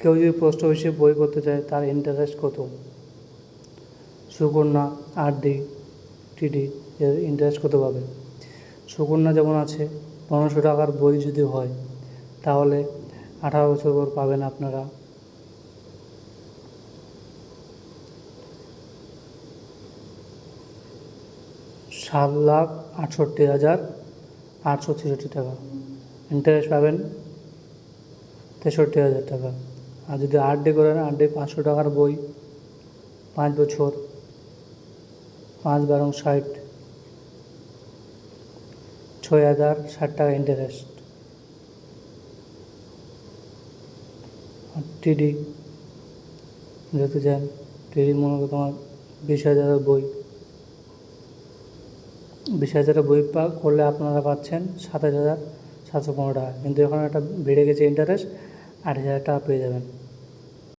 কেউ যদি পোস্ট অফিসে বই করতে চায় তার ইন্টারেস্ট কত? সুকন্যা, আরডি, টিডি এর ইন্টারেস্ট কত পাবে? সুকন্যা যেমন আছে 1500 টাকার বই যদি হয় তাহলে 18 বছর পর পাবেন আপনারা 7,68,866 টাকা। ইন্টারেস্ট পাবেন 63,000 টাকা। আর যদি আরডি করেন, আরডি 500 টাকার বই, 5 বছর, 5×12 = 60, 6,060 টাকা ইন্টারেস্ট। আর টিডি যেতে চান, টিডি মনে করো তোমার 20,000 বই, 20,000 বই করলে আপনারা পাচ্ছেন 27,715 টাকা। কিন্তু এখন একটা বেড়ে গেছে ইন্টারেস্ট, 8,000 টাকা পেয়ে যাবেন।